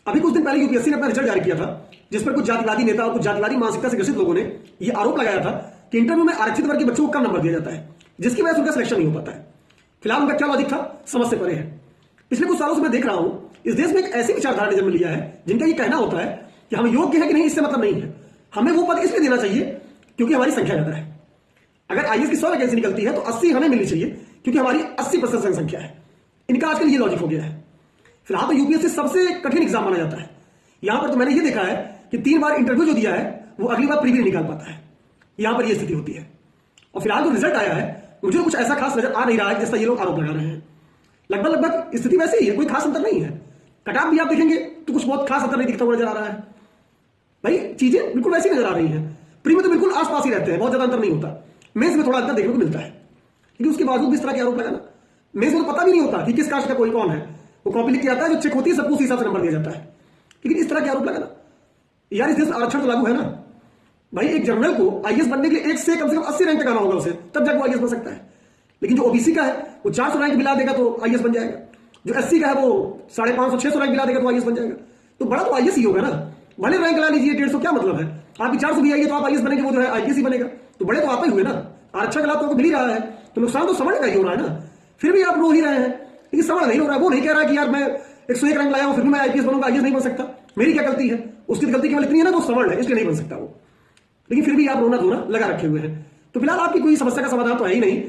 अभी कुछ दिन पहले यूपीएससी ने अपना रिजल्ट जारी किया था, जिस पर कुछ जातिवादी नेता और कुछ जातिवादी मानसिकता से ग्रसित लोगों ने यह आरोप लगाया था कि इंटरव्यू में आरक्षित वर्ग के बच्चों को कम नंबर दिया जाता है, जिसकी वजह से उनका सिलेक्शन नहीं हो पाता है। फिलहाल उनका क्या लॉजिक था, समझ से परे है। पिछले कुछ सालों से मैं देख रहा हूं इस देश में एक ऐसी विचारधारा ने जन्म लिया है जिनका ये कहना होता है कि हम योग्य है कि नहीं इससे मतलब नहीं है, हमें वो पद इसलिए देना चाहिए क्योंकि हमारी संख्या ज्यादा है। अगर आईएएस की 100 वैकेंसी निकलती है तो 80 हमें मिलनी चाहिए क्योंकि हमारी 80% जनसंख्या है। इनका आजकल ये लॉजिक हो गया है। फिलहाल तो यूपीएससी सबसे कठिन एग्जाम माना जाता है। यहां पर तो मैंने ये देखा है कि 3 बार इंटरव्यू जो दिया है वो अगली बार प्रीव्यू निकाल पाता है। यहां पर यह स्थिति होती है। और फिलहाल जो रिजल्ट आया है मुझे कुछ ऐसा खास नजर आ नहीं रहा है जैसा ये लोग आरोप लगा रहे हैं। लगभग स्थिति वैसे ही है, कोई खास अंतर नहीं है। कट ऑफ भी आप देखेंगे तो कुछ बहुत खास अंतर नहीं दिखता हुआ नजर आ रहा है। भाई चीजें बिल्कुल वैसी नजर आ रही हैं। प्री में तो बिल्कुल आसपास ही रहते हैं, बहुत ज्यादा अंतर नहीं होता। मेंस में थोड़ा अंतर देखने को मिलता है, लेकिन उसके बावजूद भी इस तरह के आरोप लगाना, मेंस में तो पता भी नहीं होता कि किस कास्ट का कोई कौन है। वो कॉपी लिख के आता है, जो चेक होती है सबको उसी हिसाब से नंबर दिया जाता है। लेकिन इस तरह के आरोप लगाना, यार इस देश आरक्षण तो लागू है ना भाई। एक जनरल को आईएएस बनने के लिए 1 से कम 80 रैंक तक आना होगा उसे, तब जाकर वो आईएएस बन सकता है। लेकिन जो ओबीसी का है वो 400 रैंक मिला देगा तो आईएएस बन जाएगा। जो एससी का है वो 550-600 रैंक मिला देगा तो आईएएस बन जाएगा। तो बड़ा तो आईएएस ही होगा ना। भले रैंक ला लीजिए 150, क्या मतलब है। आपकी 400 भी आइए तो आप आईएएस बनेंगे, वो जो है आईपीएस ही बनेगा। तो बड़े तो आप ही हुए ना। आरक्षण का लाभ तो मिल ही रहा है, तो नुकसान तो समझ का ही हो रहा है ना। फिर भी आप रो ही रहे हैं, लेकिन समझ नहीं हो रहा है। वो नहीं कह रहा कि यार मैं 101 रैंक लाया हूं फिर भी मैं आईपीएस बनूंगा, आईएएस नहीं बन सकता, मेरी क्या गलती है। उसकी गलती केवल इतनी है ना, वो समझ है इसलिए नहीं बन सकता वो। लेकिन फिर भी आप रोना धोना लगा रखे हुए हैं। तो फिलहाल आपकी कोई समस्या का समाधान तो है ही नहीं।